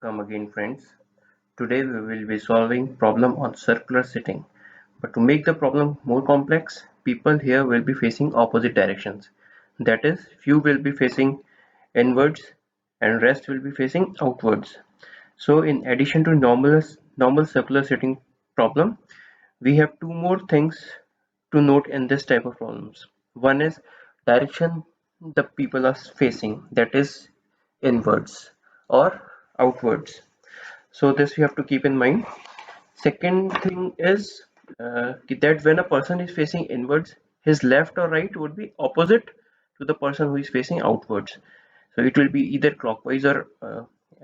Come again, friends. Today we will be solving problem on circular sitting. But to make the problem more complex, people here will be facing opposite directions. That is, few will be facing inwards and rest will be facing outwards. So in addition to normal circular sitting problem, we have two more things to note in this type of problems. One is direction the people are facing, that is inwards or outwards. So this we have to keep in mind. Second thing is that when a person is facing inwards, his left or right would be opposite to the person who is facing outwards. So it will be either clockwise or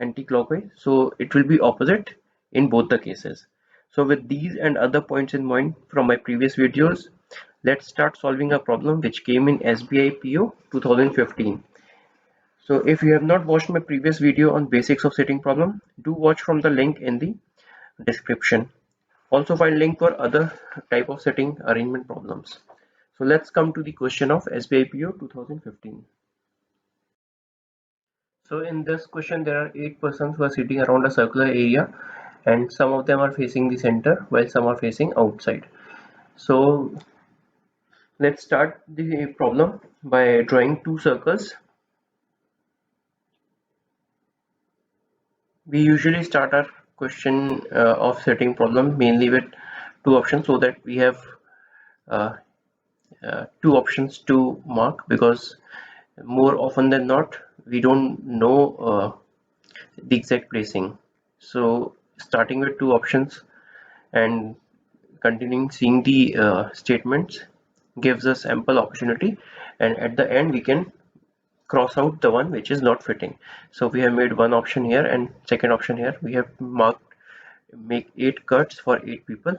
anti-clockwise. So it will be opposite in both the cases. So with these and other points in mind from my previous videos, let's start solving a problem which came in SBI PO 2015. So if you have not watched my previous video on basics of sitting problem, do watch from the link in the description. Also find link for other type of sitting arrangement problems. So let's come to the question of SBI PO 2015. So in this question there are 8 persons who are sitting around a circular area and some of them are facing the center while some are facing outside. So let's start the problem by drawing two circles. We usually start our question of setting problem mainly with two options so that we have uh, two options to mark, because more often than not we don't know the exact placing. So starting with two options and continuing seeing the statements gives us ample opportunity, and at the end we can cross out the one which is not fitting. So we have made one option here and second option here. We have marked make 8 cuts for 8 people.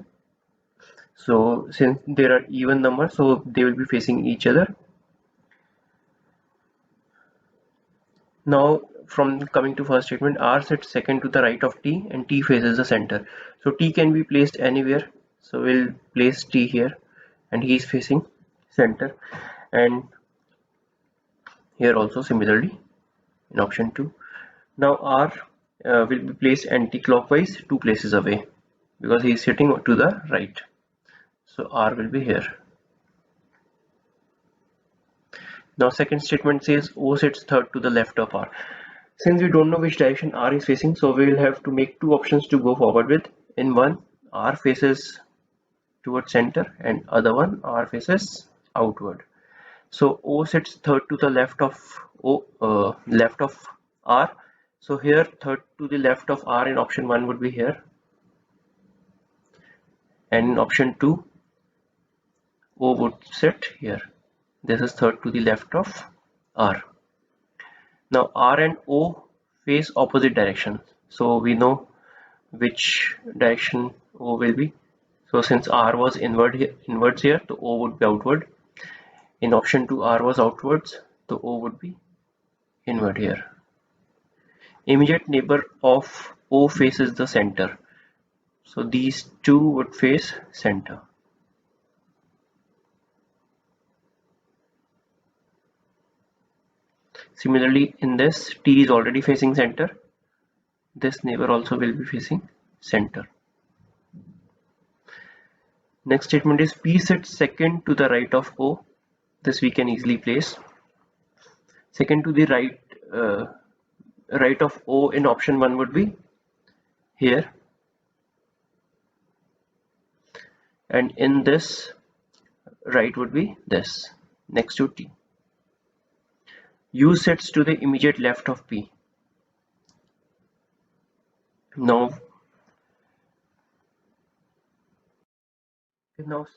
So since there are even numbers, so they will be facing each other. Now from coming to first statement, R sits second to the right of T and T faces the center. So T can be placed anywhere. So we'll place T here and he is facing center, and here also similarly in option 2. Now R will be placed anti-clockwise 2 places away because he is sitting to the right. So R will be here. Now second statement says O sits third to the left of R. Since we don't know which direction R is facing, so we will have to make two options to go forward with. In one, R faces towards center, and other one R faces outward. So O sits third to the left of left of R. So here third to the left of R in option 1 would be here, and in option 2 O would sit here. This is third to the left of R. Now R and O face opposite directions, so we know which direction O will be. So since R was inwards here, the O would be outward. In option 2 R was outwards, the O would be inward here. Immediate neighbor of O faces the center, so these two would face center. Similarly in this, T is already facing center, this neighbor also will be facing center. Next statement is P sits second to the right of O. This we can easily place. Second to the right of O in option 1 would be here, and in this right would be this next to T. U sits to the immediate left of P. Now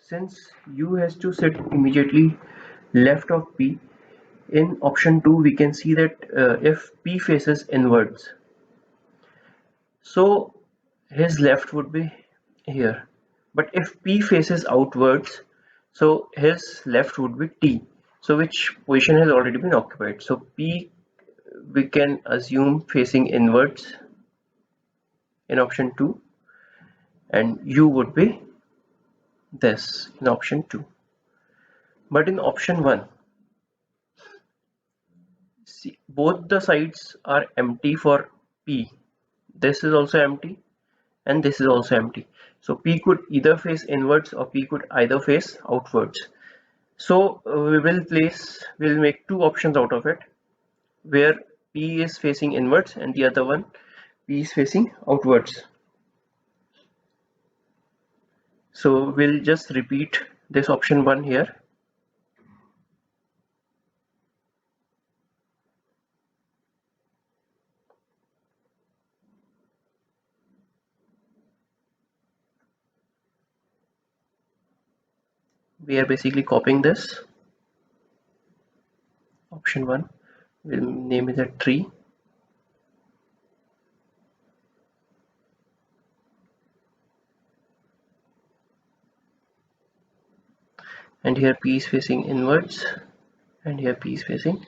since U has to sit immediately left of P, in option 2 we can see that if P faces inwards, so his left would be here, but if P faces outwards, so his left would be T. So which position has already been occupied? So P we can assume facing inwards in option 2, and U would be this in option 2. But in option 1, see, both the sides are empty for P. this is also empty, and this is also empty. So P could either face inwards or P could either face outwards. So we'll make two options out of it, where P is facing inwards and the other one P is facing outwards. So we'll just repeat this option 1 here. We are basically copying this option 1. We'll name it a tree. And here P is facing inwards and here P is facing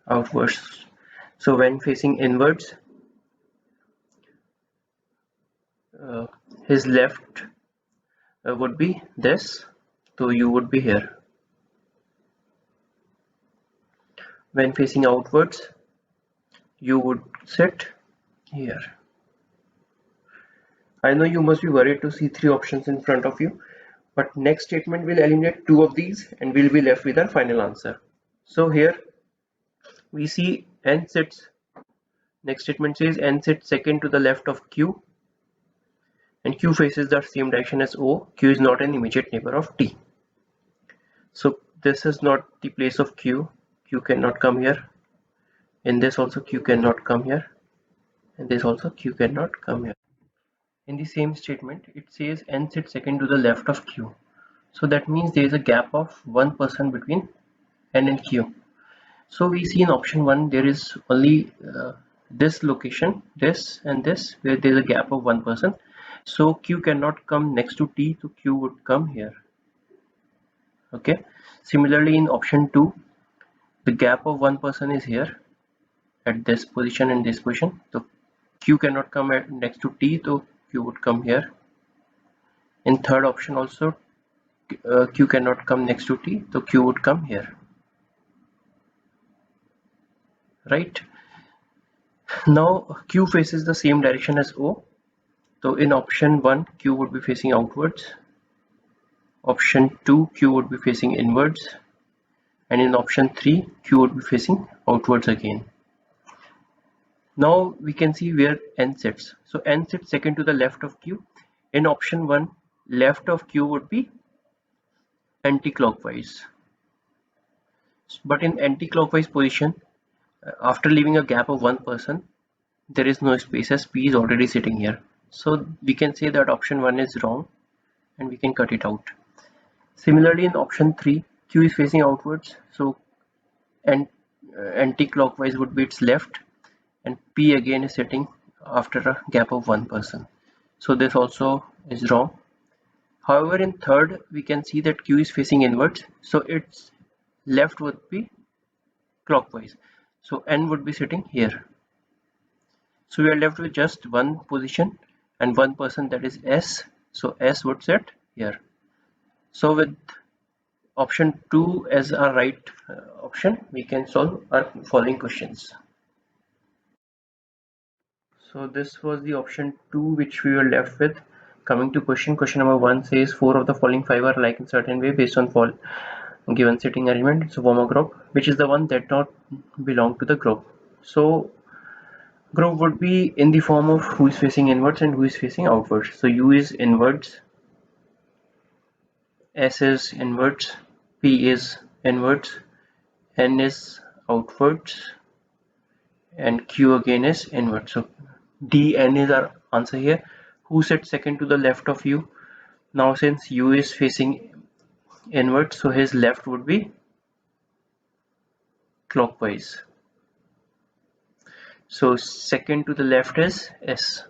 outwards. So when facing inwards, uh, his left would be this, so you would be here. When facing outwards, you would sit here. I know you must be worried to see three options in front of you, but next statement will eliminate two of these and we'll be left with our final answer. So here we see n sits, next statement says n sits second to the left of q, and q faces the same direction as o. Q is not an immediate neighbor of t. So this is not the place of q. Q cannot come here. In this also q cannot come here. And this also q cannot come here. In the same statement, it says n sits second to the left of q. So that means there is a gap of 1% between n and q. So we see in option 1 there is only this location, this and this, where there is a gap of 1%. So q cannot come next to t, so q would come here. Okay. Similarly, in option 2, the gap of 1% is here at this position and this position. So q cannot come next to t, so q would come here. In third option also, q cannot come next to t, so q would come here. Right. Now q faces the same direction as o. So in option 1, q would be facing outwards. Option 2, q would be facing inwards. And in option 3, q would be facing outwards again. Now we can see where n sits. So n sits second to the left of q. In option 1, left of q would be anti-clockwise. But in anti-clockwise position, after leaving a gap of 1%, there is no space as p is already sitting here. So we can say that option 1 is wrong and we can cut it out. Similarly, in option 3, q is facing outwards, so anti-clockwise would be its left, and p again is sitting after a gap of 1%. So this also is wrong. However, in third, we can see that q is facing inwards, so its left would be clockwise. So n would be sitting here. So we are left with just one position and 1%, that is s. So s would sit here. So with option 2 as our right option, we can solve our following questions. So this was the option 2 which we were left with. Coming to question number 1 says 4 of the following 5 are like in certain way based on given sitting arrangement. It's a form of group. Which is the one that not belong to the group? So group would be in the form of who is facing inwards and who is facing outwards. So u is inwards, s is inwards, p is inwards, n is outwards, and q again is inwards. So d, n is our answer here. Who sits second to the left of u? Now since u is facing inwards, so his left would be clockwise. So second to the left is s.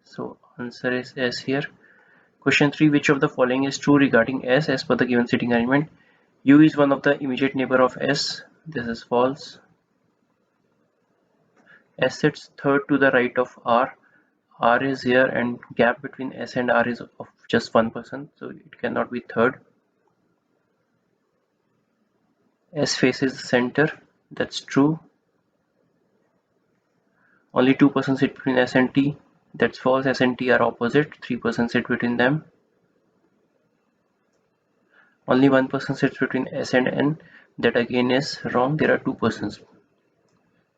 So answer is s here. Question 3, which of the following is true regarding s as per the given sitting arrangement? U is one of the immediate neighbor of s. This is false. S sits third to the right of r. R is here and gap between s and r is of just 1%, so it cannot be third. S faces the center. That's true. Only 2% sit between S and T. That's false. S and T are opposite. 3% sit between them. Only 1% sits between S and N. That again is wrong. There are 2%.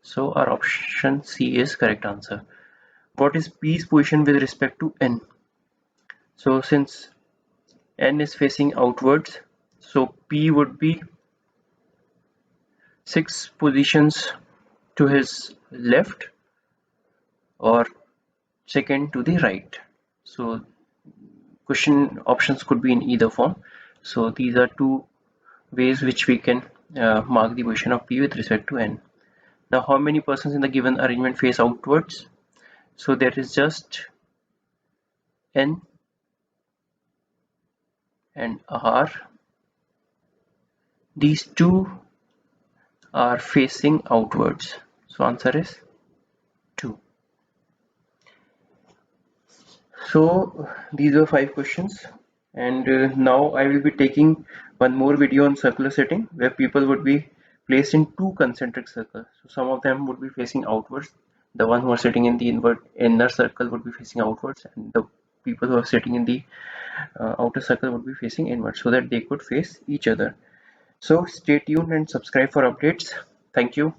So our option C is correct answer. What is P's position with respect to N? So since N is facing outwards, so P would be 6 positions to his left or second to the right. So question options could be in either form. So these are two ways which we can mark the position of P with respect to N. Now how many persons in the given arrangement face outwards? So there is just N and R. These two are facing outwards. So answer is 2. So these were 5 questions, and now I will be taking one more video on circular setting where people would be placed in two concentric circles. So some of them would be facing outwards. The one who are sitting in the inner circle would be facing outwards, and the people who are sitting in the outer circle would be facing inwards so that they could face each other. So stay tuned and subscribe for updates. Thank you.